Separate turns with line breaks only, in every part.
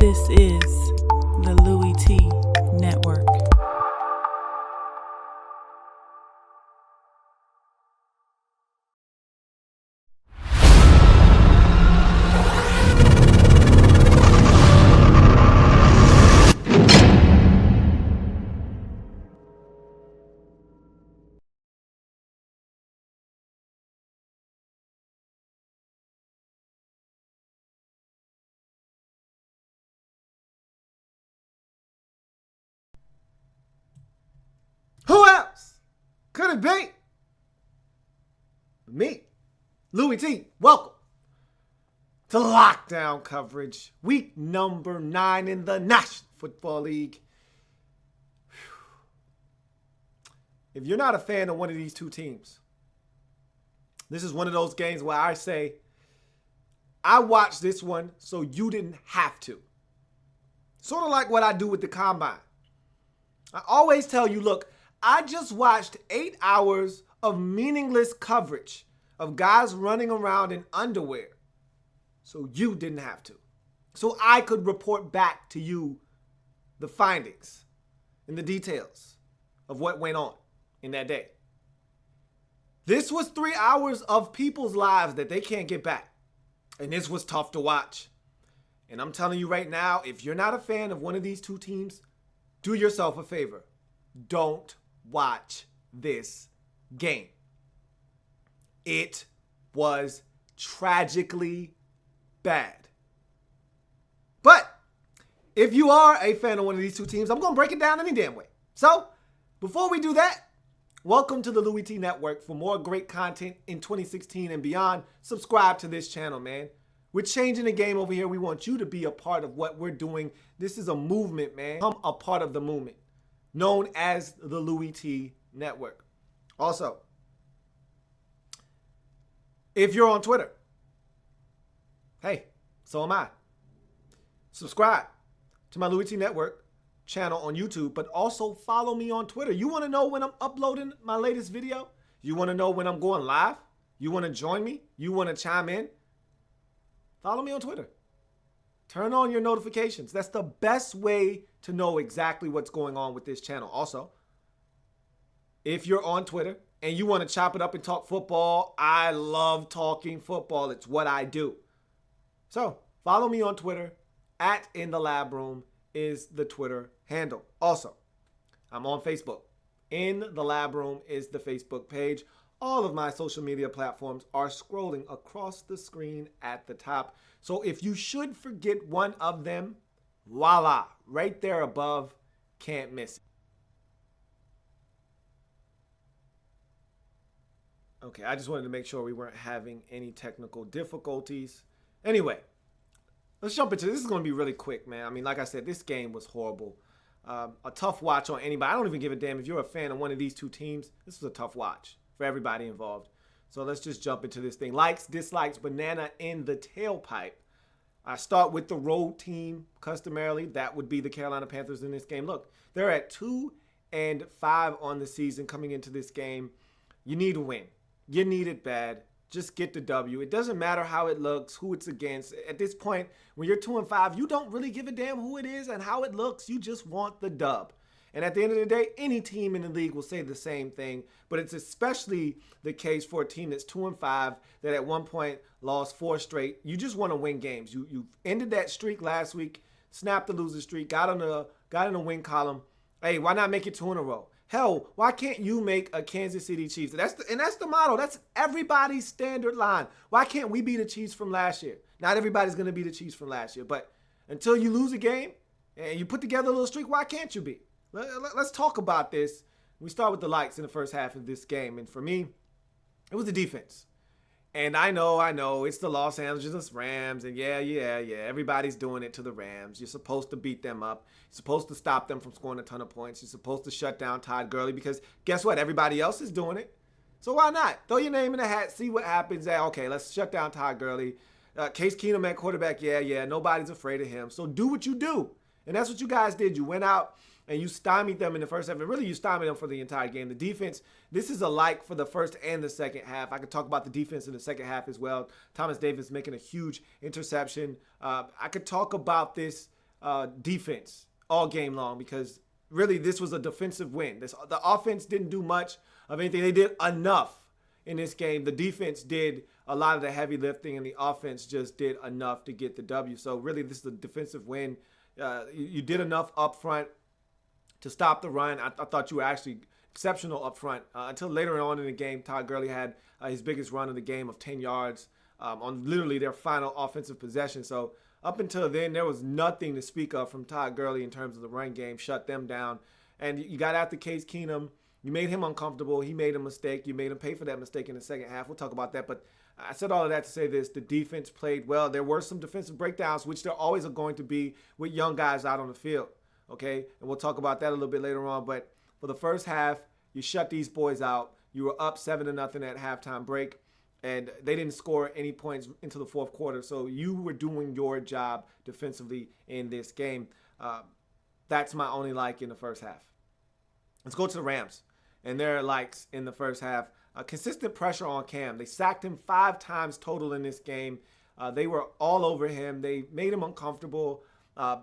This is the Louie Tee Network.
Who else could it be? Me, Louie Tee. Welcome to Lockdown Coverage, week number 9 in the National Football League. If you're not a fan of one of these two teams, this is one of those games where I say, I watched this one so you didn't have to. Sort of like what I do with the Combine. I always tell you, look, I just watched 8 hours of meaningless coverage of guys running around in underwear so you didn't have to. So I could report back to you the findings and the details of what went on in that day. This was 3 hours of people's lives that they can't get back. And this was tough to watch. And I'm telling you right now, if you're not a fan of one of these two teams, do yourself a favor. Don't watch this game. It was tragically bad. But if you are a fan of one of these two teams, I'm going to break it down any damn way. So before we do that, welcome to the Louie Tee Network. For more great content in 2016 and beyond, subscribe to this channel, man. We're changing the game over here. We want you to be a part of what we're doing. This is a movement, man. Become a part of the movement known as the Louie Tee Network. Also, if you're on Twitter, hey, so am I. Subscribe to my Louie Tee Network channel on YouTube, but also follow me on Twitter. You want to know when I'm uploading my latest video? You want to know when I'm going live? You want to join me? You want to chime in? Follow me on Twitter. Turn on your notifications. That's the best way to know exactly what's going on with this channel. Also, if you're on Twitter and you want to chop it up and talk football, I love talking football. It's what I do. So follow me on Twitter. @InTheLabRoom is the Twitter handle. Also, I'm on Facebook. In the Lab Room is the Facebook page. All of my social media platforms are scrolling across the screen at the top. So if you should forget one of them, voila, right there above, can't miss it. Okay, I just wanted to make sure we weren't having any technical difficulties. Anyway, let's jump into this. This is going to be really quick, man. I mean, like I said, this game was horrible. A tough watch on anybody. I don't even give a damn if you're a fan of one of these two teams. This was a tough watch for everybody involved. So let's just jump into this thing. Likes, dislikes, banana in the tailpipe. I start with the road team customarily. That would be the Carolina Panthers in this game. Look, they're at 2-5 on the season coming into this game. You need a win. You need it bad. Just get the W. It doesn't matter how it looks, who it's against. At this point, when you're 2-5, you don't really give a damn who it is and how it looks. You just want the dub. And at the end of the day, any team in the league will say the same thing. But it's especially the case for a team that's 2-5 that at one point lost 4 straight. You just want to win games. You ended that streak last week, snapped the loser streak, got in the win column. Hey, why not make it 2 in a row? Hell, why can't you make a Kansas City Chiefs? That's the motto. That's everybody's standard line. Why can't we be the Chiefs from last year? Not everybody's going to be the Chiefs from last year. But until you lose a game and you put together a little streak, why can't you be? Let's talk about this. We start with the likes in the first half of this game. And for me, it was the defense. And I know, it's the Los Angeles Rams. And yeah, everybody's doing it to the Rams. You're supposed to beat them up. You're supposed to stop them from scoring a ton of points. You're supposed to shut down Todd Gurley because guess what? Everybody else is doing it. So why not? Throw your name in the hat, see what happens. Okay, let's shut down Todd Gurley. Case Keenum at quarterback, yeah, nobody's afraid of him. So do what you do. And that's what you guys did. You went out and you stymied them in the first half. And really, you stymied them for the entire game. The defense, this is a like for the first and the second half. I could talk about the defense in the second half as well. Thomas Davis making a huge interception. I could talk about this defense all game long, because really this was a defensive win. The offense didn't do much of anything. They did enough in this game. The defense did a lot of the heavy lifting, and the offense just did enough to get the W. So really, this is a defensive win. You did enough up front to stop the run. I thought you were actually exceptional up front until later on in the game. Todd Gurley had his biggest run of the game of 10 yards on literally their final offensive possession. So up until then, there was nothing to speak of from Todd Gurley in terms of the run game. Shut them down. And you got after Case Keenum. You made him uncomfortable. He made a mistake. You made him pay for that mistake in the second half. We'll talk about that. But I said all of that to say this. The defense played well. There were some defensive breakdowns, which there always are going to be with young guys out on the field. Okay? And we'll talk about that a little bit later on. But for the first half, you shut these boys out. You were up 7-0 at halftime break, and they didn't score any points into the fourth quarter. So you were doing your job defensively in this game. That's my only like in the first half. Let's go to the Rams and their likes in the first half. Consistent pressure on Cam. They sacked him 5 times total in this game. They were all over him. They made him uncomfortable.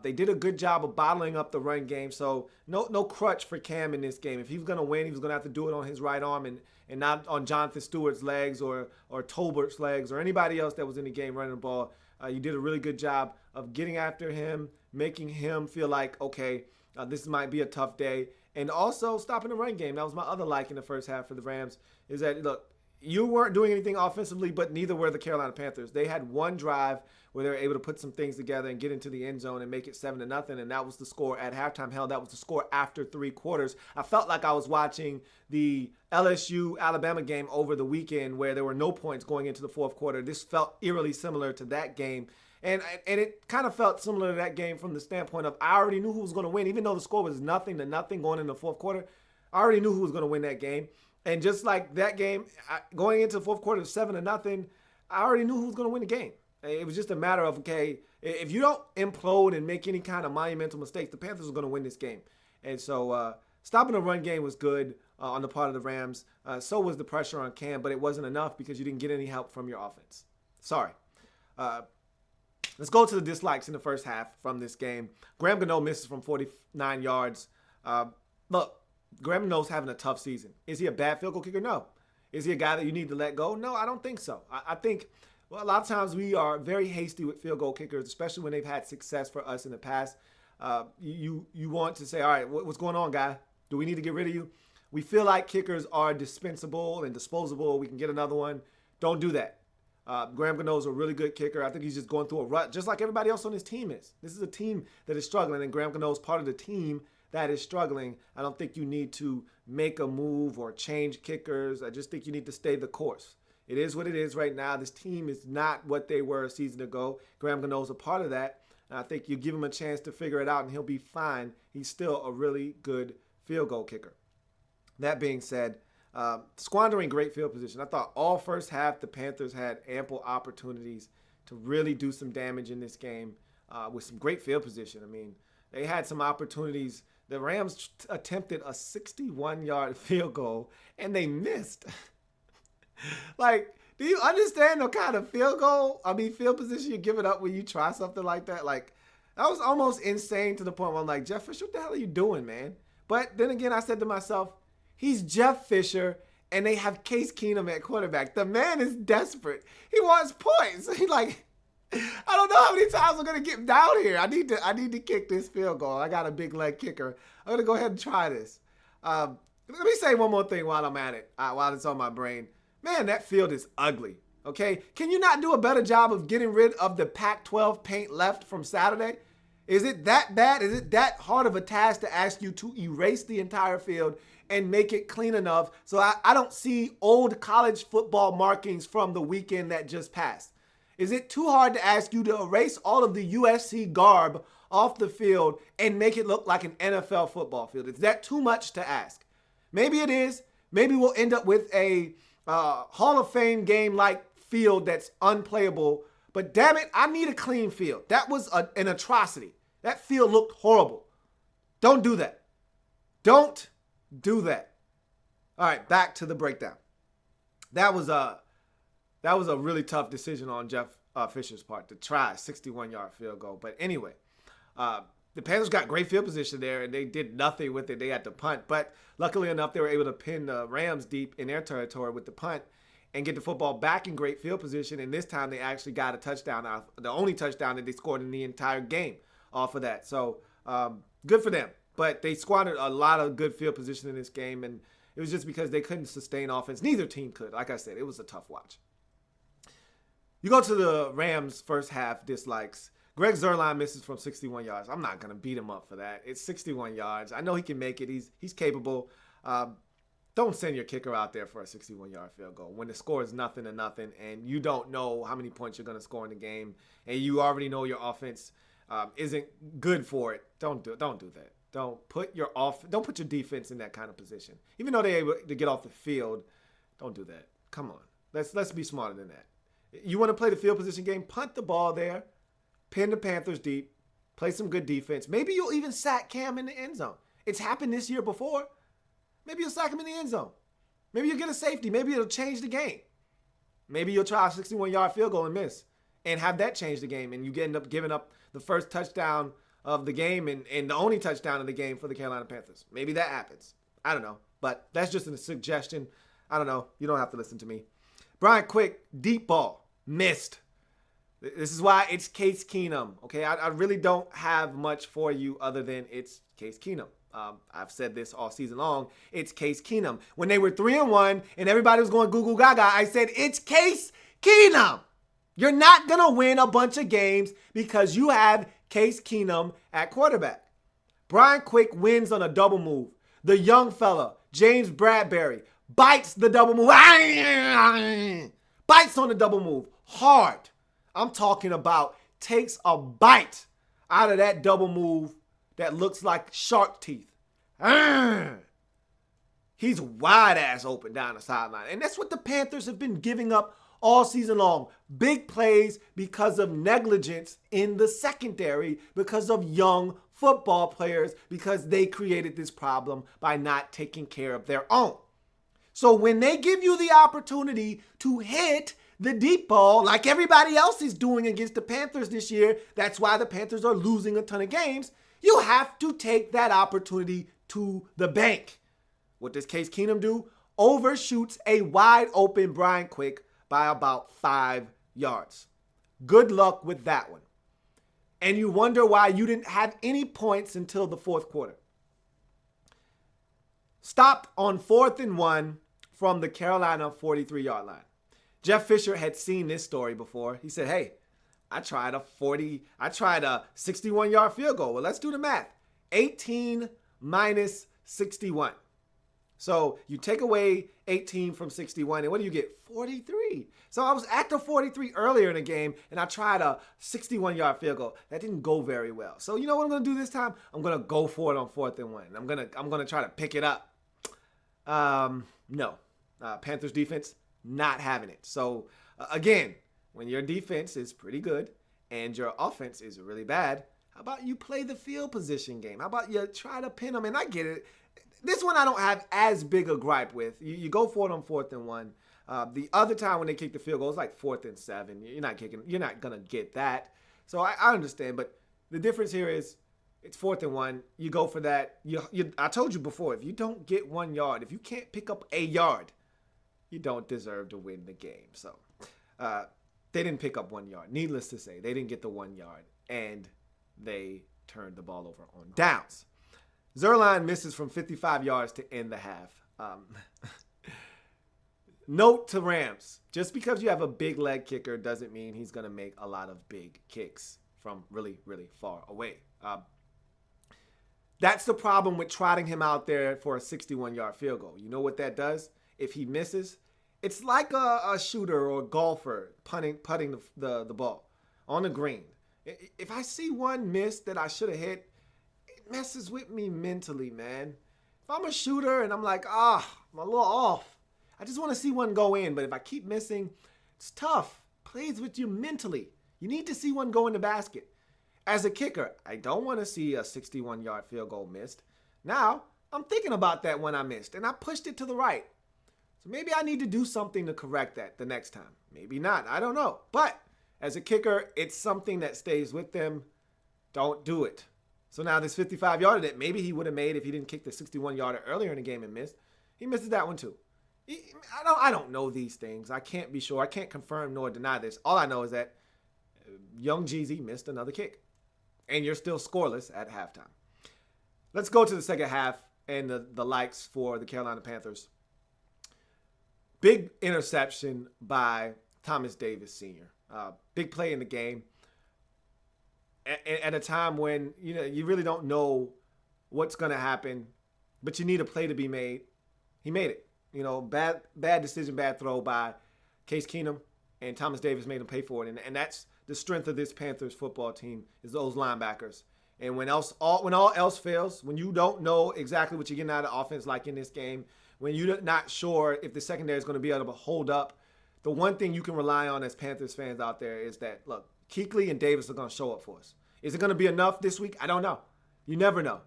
They did a good job of bottling up the run game. So no crutch for Cam in this game. If he was going to win, he was going to have to do it on his right arm and not on Jonathan Stewart's legs or Tolbert's legs or anybody else that was in the game running the ball. You did a really good job of getting after him, making him feel like, okay, this might be a tough day. And also stopping the run game. That was my other like in the first half for the Rams, is that, look, you weren't doing anything offensively, but neither were the Carolina Panthers. They had one drive where they were able to put some things together and get into the end zone and make it 7-0, and that was the score at halftime. Hell, that was the score after 3 quarters. I felt like I was watching the LSU-Alabama game over the weekend where there were no points going into the fourth quarter. This felt eerily similar to that game. And it kind of felt similar to that game from the standpoint of I already knew who was going to win. Even though the score was 0-0 going into the fourth quarter, I already knew who was going to win that game. And just like that game, going into the fourth quarter 7-0, I already knew who was going to win the game. It was just a matter of, okay, if you don't implode and make any kind of monumental mistakes, the Panthers are going to win this game. And so stopping the run game was good on the part of the Rams. So was the pressure on Cam, but it wasn't enough because you didn't get any help from your offense. Sorry. Let's go to the dislikes in the first half from this game. Graham Gano misses from 49 yards. Look, Graham Gano's having a tough season. Is he a bad field goal kicker? No. Is he a guy that you need to let go? No, I don't think so. I think, well, a lot of times we are very hasty with field goal kickers, especially when they've had success for us in the past. You want to say, all right, what's going on, guy? Do we need to get rid of you? We feel like kickers are dispensable and disposable. We can get another one. Don't do that. Graham Gano is a really good kicker. I think he's just going through a rut, just like everybody else on his team is. This is a team that is struggling, and Graham Gano is part of the team that is struggling. I don't think you need to make a move or change kickers. I just think you need to stay the course. It is what it is right now. This team is not what they were a season ago. Graham Gano is a part of that, and I think you give him a chance to figure it out, and he'll be fine. He's still a really good field goal kicker. That being said, squandering great field position. I thought all first half the Panthers had ample opportunities to really do some damage in this game with some great field position. I mean, they had some opportunities. The Rams attempted a 61-yard field goal, and they missed. Like, do you understand the kind of field position you're giving up when you try something like that? Like, that was almost insane to the point where I'm like, Jeff Fisher, what the hell are you doing, man? But then again, I said to myself, he's Jeff Fisher, and they have Case Keenum at quarterback. The man is desperate. He wants points. He like, I don't know how many times I'm gonna get down here. I need to kick this field goal. I got a big leg kicker. I'm gonna go ahead and try this. Let me say one more thing while I'm at it, while it's on my brain. Man, that field is ugly. Okay, can you not do a better job of getting rid of the Pac-12 paint left from Saturday? Is it that bad? Is it that hard of a task to ask you to erase the entire field and make it clean enough so I don't see old college football markings from the weekend that just passed? Is it too hard to ask you to erase all of the USC garb off the field and make it look like an NFL football field? Is that too much to ask? Maybe it is. Maybe we'll end up with a Hall of Fame game-like field that's unplayable. But damn it, I need a clean field. That was an atrocity. That field looked horrible. Don't do that. Don't do that. All right, back to the breakdown. That was a really tough decision on Jeff Fisher's part to try a 61-yard field goal. But anyway, The Panthers got great field position there, and they did nothing with it. They had to punt. But luckily enough, they were able to pin the Rams deep in their territory with the punt and get the football back in great field position. And this time they actually got a touchdown, the only touchdown that they scored in the entire game off of that. So good for them. But they squandered a lot of good field position in this game, and it was just because they couldn't sustain offense. Neither team could. Like I said, it was a tough watch. You go to the Rams' first half dislikes. Greg Zuerlein misses from 61 yards. I'm not going to beat him up for that. It's 61 yards. I know he can make it. He's capable. Don't send your kicker out there for a 61-yard field goal when the score is 0-0 and you don't know how many points you're going to score in the game and you already know your offense isn't good for it. Don't do that. Don't put your defense in that kind of position. Even though they're able to get off the field, don't do that. Come on. Let's be smarter than that. You want to play the field position game, punt the ball there, pin the Panthers deep, play some good defense. Maybe you'll even sack Cam in the end zone. It's happened this year before. Maybe you'll sack him in the end zone. Maybe you'll get a safety. Maybe it'll change the game. Maybe you'll try a 61-yard field goal and miss and have that change the game, and you end up giving up the first touchdown of the game and the only touchdown of the game for the Carolina Panthers. Maybe that happens. I don't know. But that's just a suggestion. I don't know. You don't have to listen to me. Brian Quick, deep ball. Missed. This is why it's Case Keenum. Okay, I really don't have much for you other than it's Case Keenum. I've said this all season long. It's Case Keenum. When they were 3-1 and everybody was going goo goo gaga, I said it's Case Keenum. You're not going to win a bunch of games because you have Case Keenum at quarterback. Brian Quick wins on a double move. The young fella, James Bradbury, bites the double move. Bites on the double move. Hard. I'm talking about takes a bite out of that double move that looks like shark teeth. He's wide ass open down the sideline. And that's what the Panthers have been giving up all season long. Big plays because of negligence in the secondary, because of young football players, because they created this problem by not taking care of their own. So when they give you the opportunity to hit the deep ball like everybody else is doing against the Panthers this year, that's why the Panthers are losing a ton of games, you have to take that opportunity to the bank. What does Case Keenum do? Overshoots a wide open Brian Quick by about 5 yards. Good luck with that one. And you wonder why you didn't have any points until the fourth quarter. Stopped on 4th and 1 from the Carolina 43-yard line. Jeff Fisher had seen this story before. He said, hey, I tried a 61-yard field goal. Well, let's do the math. 18 minus 61. So you take away 18 from 61, and what do you get? 43. So I was at the 43 earlier in the game, and I tried a 61-yard field goal. That didn't go very well. So you know what I'm going to do this time? I'm going to go for it on 4th and 1. I'm going to try to pick it up. No. Panthers defense, not having it. So again, when your defense is pretty good and your offense is really bad, how about you play the field position game? How about you try to pin them? And I get it. This one I don't have as big a gripe with. You go for it on 4th and 1. The other time when they kick the field goal, it's like 4th and 7. You're not gonna get that. So I understand, but the difference here is it's 4th and 1. You go for that. I told you before, if you don't get 1 yard, if you can't pick up a yard, you don't deserve to win the game. So they didn't pick up 1 yard. Needless to say, they didn't get the 1 yard, and they turned the ball over on downs. Zuerlein misses from 55 yards to end the half. Note to Rams, just because you have a big leg kicker doesn't mean he's going to make a lot of big kicks from really, really far away. That's the problem with trotting him out there for a 61-yard field goal. You know what that does? If he misses, it's like a shooter or a golfer putting the ball on the green. If I see one miss that I should have hit, it messes with me mentally, man. If I'm a shooter and I'm like, I'm a little off, I just want to see one go in. But if I keep missing, it's tough. Plays with you mentally. You need to see one go in the basket. As a kicker, I don't want to see a 61-yard field goal missed. Now, I'm thinking about that when I missed, and I pushed it to the right. So maybe I need to do something to correct that the next time. Maybe not. I don't know. But as a kicker, it's something that stays with them. Don't do it. So now this 55-yarder that maybe he would have made if he didn't kick the 61-yarder earlier in the game and missed, he misses that one too. I don't know these things. I can't be sure. I can't confirm nor deny this. All I know is that young Jeezy missed another kick. And you're still scoreless at halftime. Let's go to the second half and the likes for the Carolina Panthers. Big interception by Thomas Davis Sr. Big play in the game. At a time when you really don't know what's going to happen, but you need a play to be made. He made it. Bad decision, bad throw by Case Keenum, and Thomas Davis made him pay for it. And that's the strength of this Panthers football team, is those linebackers. And when all else fails, when you don't know exactly what you're getting out of offense, like in this game, when you're not sure if the secondary is going to be able to hold up, the one thing you can rely on as Panthers fans out there is that, look, Kuechly and Davis are going to show up for us. Is it going to be enough this week? I don't know. You never know.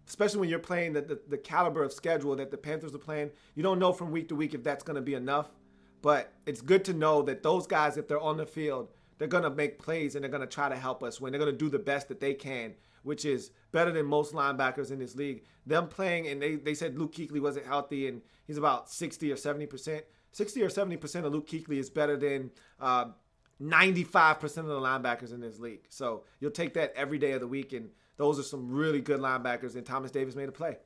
Especially when you're playing the caliber of schedule that the Panthers are playing. You don't know from week to week if that's going to be enough. But it's good to know that those guys, if they're on the field, they're going to make plays and they're going to try to help us when they're going to do the best that they can, which is better than most linebackers in this league. Them playing, and they said Luke Kuechly wasn't healthy, and he's about 60 or 70%. 60 or 70% of Luke Kuechly is better than 95% of the linebackers in this league. So you'll take that every day of the week, and those are some really good linebackers, and Thomas Davis made a play.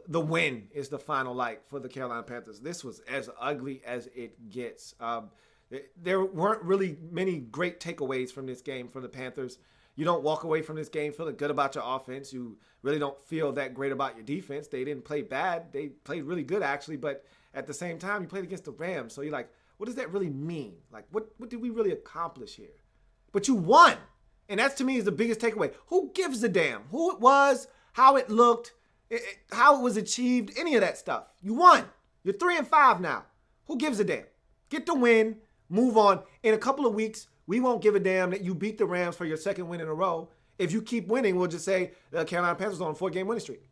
The win is the final like for the Carolina Panthers. This was as ugly as it gets. There weren't really many great takeaways from this game for the Panthers. You don't walk away from this game feeling good about your offense. You really don't feel that great about your defense. They didn't play bad. They played really good, actually, but at the same time, you played against the Rams. So you're like, what does that really mean? Like, what did we really accomplish here? But you won. And that, to me, is the biggest takeaway. Who gives a damn? Who it was, how it looked, how it was achieved, any of that stuff. You won. You're 3-5 now. Who gives a damn? Get the win. Move on. In a couple of weeks, we won't give a damn that you beat the Rams for your second win in a row. If you keep winning, we'll just say the Carolina Panthers on a 4-game winning streak.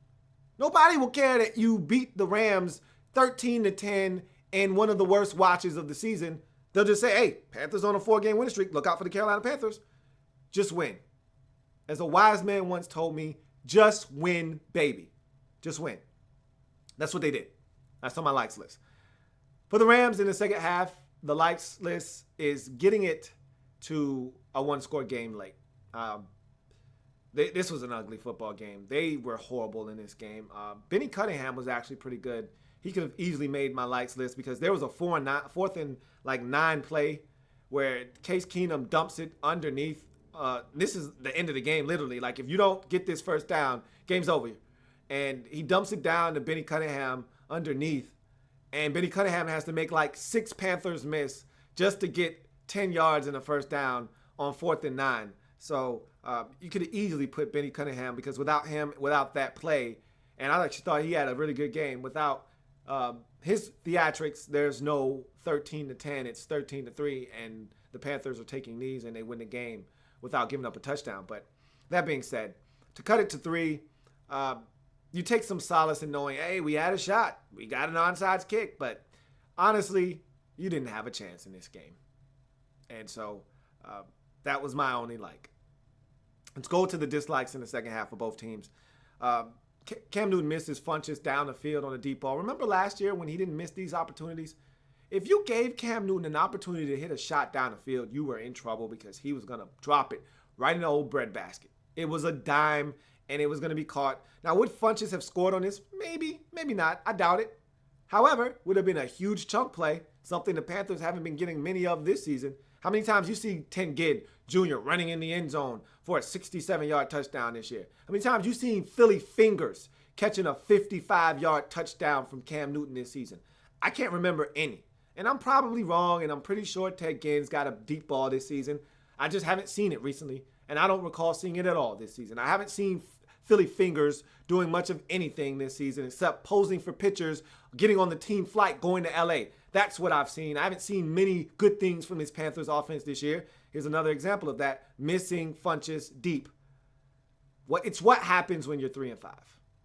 Nobody will care that you beat the Rams 13-10 in one of the worst watches of the season. They'll just say, hey, Panthers on a 4-game winning streak. Look out for the Carolina Panthers. Just win. As a wise man once told me, just win, baby. Just win. That's what they did. That's on my likes list. For the Rams in the second half, the likes list is getting it to a one-score game late. This was an ugly football game. They were horrible in this game. Benny Cunningham was actually pretty good. He could have easily made my likes list because there was a 4th and 9 play where Case Keenum dumps it underneath. This is the end of the game, literally. Like, if you don't get this first down, game's over. And he dumps it down to Benny Cunningham underneath. And Benny Cunningham has to make like 6 Panthers miss just to get 10 yards in a first down on 4th and 9. So you could have easily put Benny Cunningham, because without him, without that play, and I actually thought he had a really good game. Without his theatrics, there's no 13-10. It's 13-3, and the Panthers are taking knees and they win the game without giving up a touchdown. But that being said, to cut it to 3, you take some solace in knowing, hey, we had a shot. We got an onside kick. But honestly, you didn't have a chance in this game. And so that was my only like. Let's go to the dislikes in the second half for both teams. Cam Newton missed his Funchess down the field on a deep ball. Remember last year when he didn't miss these opportunities? If you gave Cam Newton an opportunity to hit a shot down the field, you were in trouble because he was going to drop it right in the old breadbasket. It was a dime, and it was going to be caught. Now, would Funchess have scored on this? Maybe, maybe not. I doubt it. However, would have been a huge chunk play, something the Panthers haven't been getting many of this season. How many times you see Ted Ginn Jr. running in the end zone for a 67-yard touchdown this year? How many times you seen Philly Fingers catching a 55-yard touchdown from Cam Newton this season? I can't remember any. And I'm probably wrong, and I'm pretty sure Ted Ginn's got a deep ball this season. I just haven't seen it recently, and I don't recall seeing it at all this season. I haven't seen Philly Fingers doing much of anything this season except posing for pictures, getting on the team flight, going to L.A. That's what I've seen. I haven't seen many good things from this Panthers offense this year. Here's another example of that, missing Funchess deep. It's what happens when you're 3-5.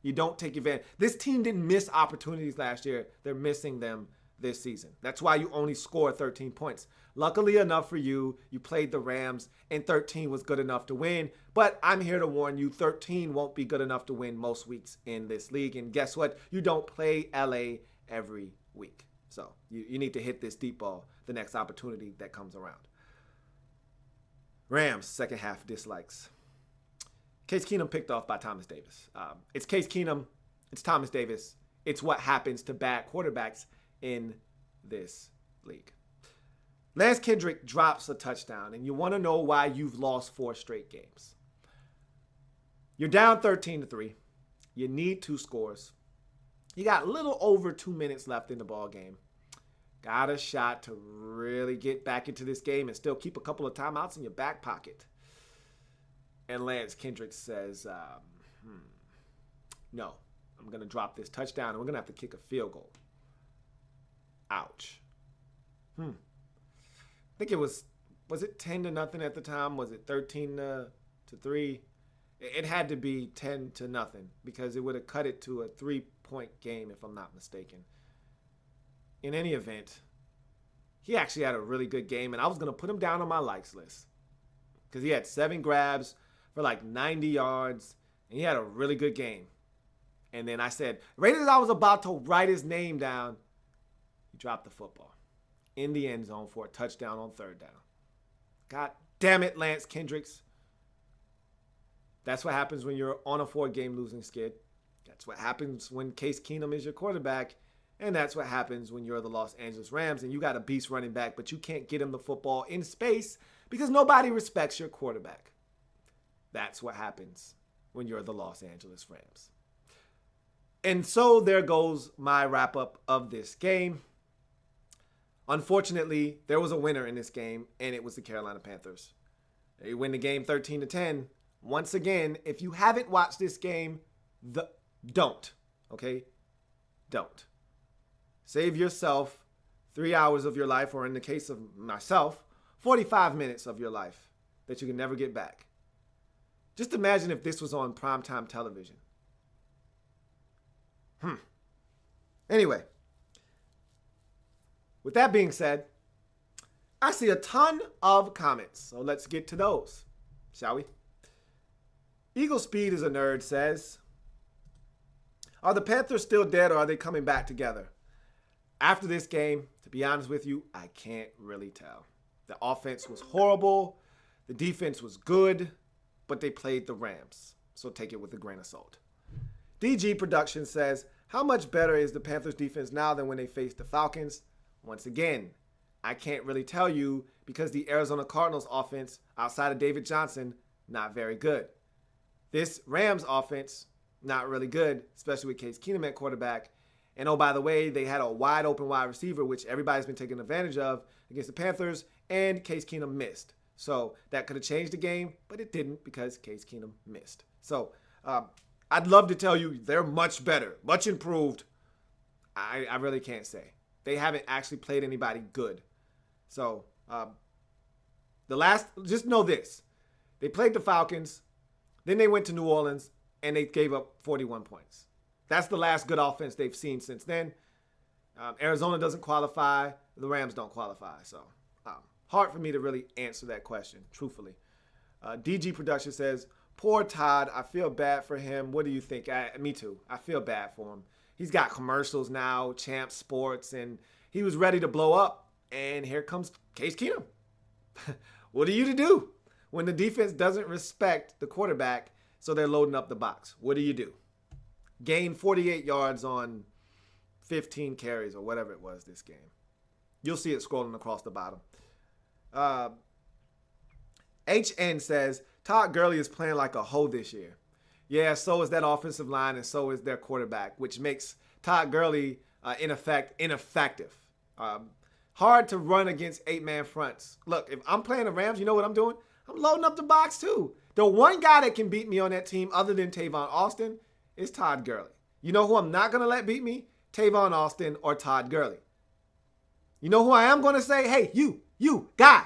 You don't take advantage. This team didn't miss opportunities last year. They're missing them this season. That's why you only score 13 points. Luckily enough for you, you played the Rams, and 13 was good enough to win. But I'm here to warn you, 13 won't be good enough to win most weeks in this league. And guess what? You don't play L.A. every week. So you need to hit this deep ball the next opportunity that comes around. Rams, second half dislikes. Case Keenum picked off by Thomas Davis. It's Case Keenum. It's Thomas Davis. It's what happens to bad quarterbacks in this league. Lance Kendrick drops a touchdown, and you want to know why you've lost 4 straight games. You're down 13-3. You need 2 scores. You got a little over 2 minutes left in the ball game. Got a shot to really get back into this game and still keep a couple of timeouts in your back pocket. And Lance Kendrick says, no, I'm going to drop this touchdown, and we're going to have to kick a field goal. Ouch. I think it was it 10-0 at the time? Was it 13-3? It had to be 10-0 because it would have cut it to a 3-point game if I'm not mistaken. In any event, he actually had a really good game, and I was going to put him down on my likes list because he had 7 grabs for like 90 yards, and he had a really good game. And then I said, right as I was about to write his name down, he dropped the football in the end zone for a touchdown on 3rd down. God damn it, Lance Kendricks. That's what happens when you're on a 4-game losing skid. That's what happens when Case Keenum is your quarterback. And that's what happens when you're the Los Angeles Rams and you got a beast running back, but you can't get him the football in space because nobody respects your quarterback. That's what happens when you're the Los Angeles Rams. And so there goes my wrap-up of this game. Unfortunately, there was a winner in this game, and it was the Carolina Panthers. They win the game 13-10. Once again, if you haven't watched this game, don't. Okay? Don't. Save yourself 3 hours of your life, or in the case of myself, 45 minutes of your life that you can never get back. Just imagine if this was on primetime television. Anyway, with that being said, I see a ton of comments, so let's get to those, shall we? Eagle Speed is a nerd says, are the Panthers still dead or are they coming back together? After this game, to be honest with you, I can't really tell. The offense was horrible. The defense was good, but they played the Rams. So take it with a grain of salt. DG Production says, how much better is the Panthers defense now than when they faced the Falcons? Once again, I can't really tell you because the Arizona Cardinals offense, outside of David Johnson, not very good. This Rams offense, not really good, especially with Case Keenum at quarterback. And oh, by the way, they had a wide open wide receiver, which everybody's been taking advantage of against the Panthers, and Case Keenum missed. So that could have changed the game, but it didn't because Case Keenum missed. So I'd love to tell you they're much better, much improved. I really can't say. They haven't actually played anybody good. So just know this. They played the Falcons, then they went to New Orleans, and they gave up 41 points. That's the last good offense they've seen since then. Arizona doesn't qualify. The Rams don't qualify. So hard for me to really answer that question, truthfully. DG Production says, poor Todd. I feel bad for him. What do you think? Me too. I feel bad for him. He's got commercials now, Champ Sports, and he was ready to blow up. And here comes Case Keenum. What are you to do when the defense doesn't respect the quarterback, so they're loading up the box? What do you do? Gain 48 yards on 15 carries or whatever it was this game. You'll see it scrolling across the bottom. HN says, Todd Gurley is playing like a hoe this year. Yeah, so is that offensive line and so is their quarterback, which makes Todd Gurley, in effect, ineffective. Hard to run against 8-man fronts. Look, if I'm playing the Rams, you know what I'm doing? I'm loading up the box too. The one guy that can beat me on that team other than Tavon Austin is Todd Gurley. You know who I'm not going to let beat me? Tavon Austin or Todd Gurley. You know who I am going to say, hey, you, guy,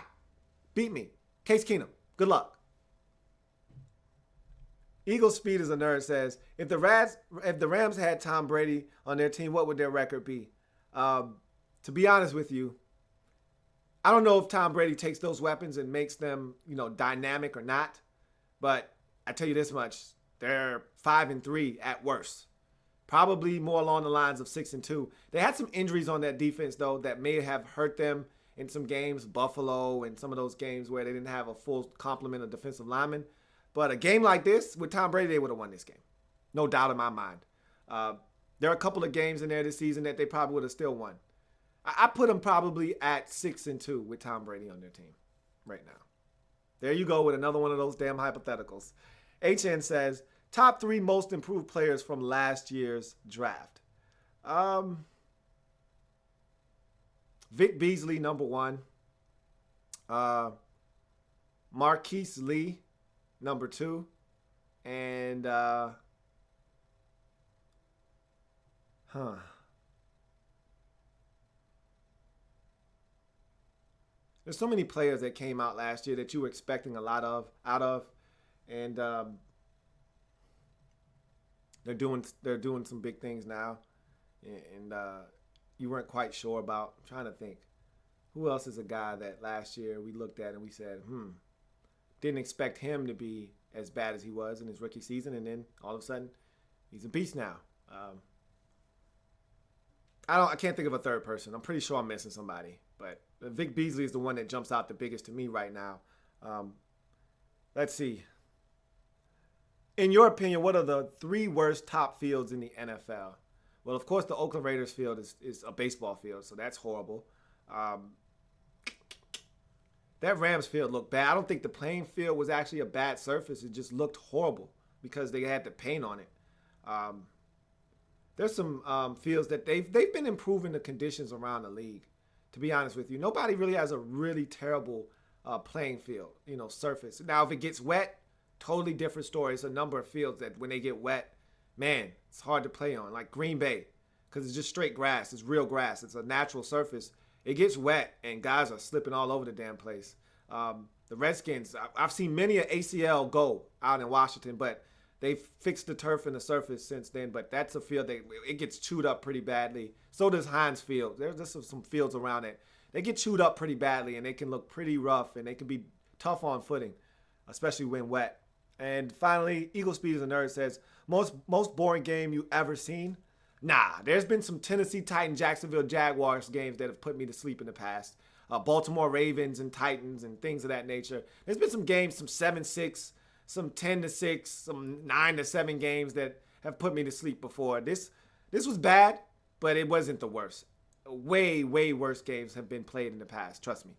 beat me. Case Keenum. Good luck. Eagle Speed is a nerd says, if the Rams had Tom Brady on their team, what would their record be? to be honest with you, I don't know if Tom Brady takes those weapons and makes them, dynamic or not. But I tell you this much, they're 5-3 at worst. Probably more along the lines of 6-2. They had some injuries on that defense, though, that may have hurt them in some games, Buffalo and some of those games where they didn't have a full complement of defensive linemen. But a game like this, with Tom Brady, they would have won this game. No doubt in my mind. There are a couple of games in there this season that they probably would have still won. I put them probably at 6-2 with Tom Brady on their team right now. There you go with another one of those damn hypotheticals. HN says, top 3 most improved players from last year's draft. Vic Beasley, number 1. Marquise Lee, number 2. And, there's so many players that came out last year that you were expecting a lot out of. And they're doing some big things now. And you weren't quite sure about. I'm trying to think. Who else is a guy that last year we looked at and we said, didn't expect him to be as bad as he was in his rookie season, and then all of a sudden he's a beast now. I can't think of a third person. I'm pretty sure I'm missing somebody, but Vic Beasley is the one that jumps out the biggest to me right now. Let's see. In your opinion, what are the 3 worst top fields in the NFL? Well, of course, the Oakland Raiders field is a baseball field, so that's horrible. That Rams field looked bad. I don't think the playing field was actually a bad surface. It just looked horrible because they had the paint on it. There's some fields that they've been improving the conditions around the league. To be honest with you, nobody really has a really terrible playing field, surface. Now, if it gets wet, totally different story. It's a number of fields that when they get wet, man, it's hard to play on. Like Green Bay, because it's just straight grass. It's real grass. It's a natural surface. It gets wet, and guys are slipping all over the damn place. The Redskins, I've seen many an ACL go out in Washington, but they've fixed the turf and the surface since then. But that's a field that it gets chewed up pretty badly. So does Heinz Field. There's just some fields around it. They get chewed up pretty badly, and they can look pretty rough, and they can be tough on footing, especially when wet. And finally, Eagle Speed is a Nerd says, most boring game you ever seen? Nah, there's been some Tennessee Titans, Jacksonville Jaguars games that have put me to sleep in the past. Baltimore Ravens and Titans and things of that nature. There's been some games, some 7-6, some 10-6, some 9-7 games that have put me to sleep before. This was bad, but it wasn't the worst. Way, way worse games have been played in the past. Trust me.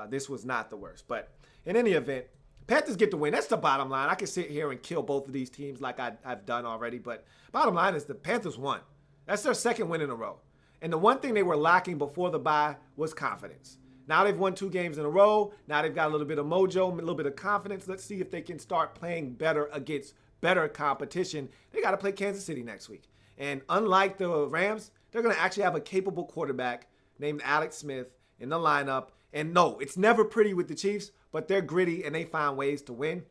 This was not the worst. But in any event, Panthers get the win. That's the bottom line. I can sit here and kill both of these teams like I've done already, but bottom line is the Panthers won. That's their second win in a row. And the one thing they were lacking before the bye was confidence. Now they've won 2 games in a row. Now they've got a little bit of mojo, a little bit of confidence. Let's see if they can start playing better against better competition. They got to play Kansas City next week. And unlike the Rams, they're going to actually have a capable quarterback named Alex Smith in the lineup. And no, it's never pretty with the Chiefs, but they're gritty and they find ways to win.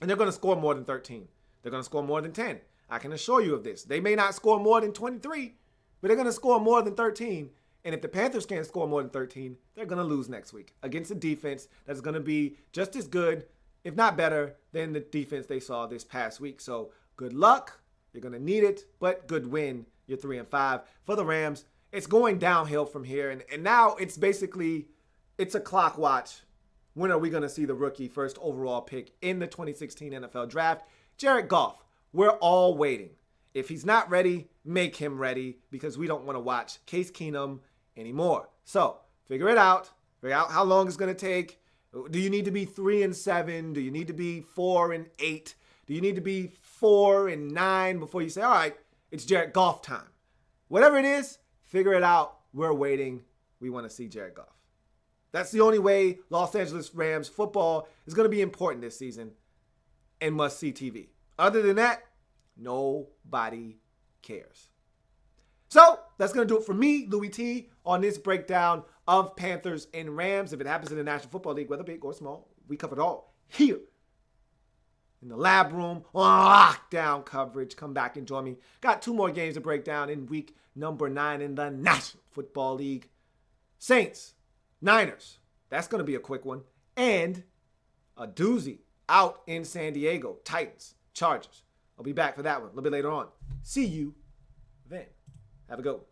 And they're going to score more than 13. They're going to score more than 10. I can assure you of this. They may not score more than 23, but they're going to score more than 13. And if the Panthers can't score more than 13, they're going to lose next week against a defense that's going to be just as good, if not better, than the defense they saw this past week. So good luck. You're going to need it, but good win. You're 3-5. For the Rams, it's going downhill from here. And now it's basically, it's a clock watch. When are we going to see the rookie first overall pick in the 2016 NFL Draft? Jared Goff. We're all waiting. If he's not ready, make him ready, because we don't want to watch Case Keenum anymore. So figure it out. Figure out how long it's going to take. Do you need to be 3-7? Do you need to be 4-8? Do you need to be 4-9 before you say, all right, it's Jared Goff time? Whatever it is, figure it out. We're waiting. We want to see Jared Goff. That's the only way Los Angeles Rams football is going to be important this season and must-see TV. Other than that, nobody cares. So that's going to do it for me, Louie T, on this breakdown of Panthers and Rams. If it happens in the National Football League, whether big or small, we cover it all here in the lab room on lockdown coverage. Come back and join me. Got 2 more games to break down in week number 9 in the National Football League. Saints, Niners. That's going to be a quick one. And a doozy out in San Diego. Titans, Chargers. I'll be back for that one a little bit later on. See you then. Have a good one.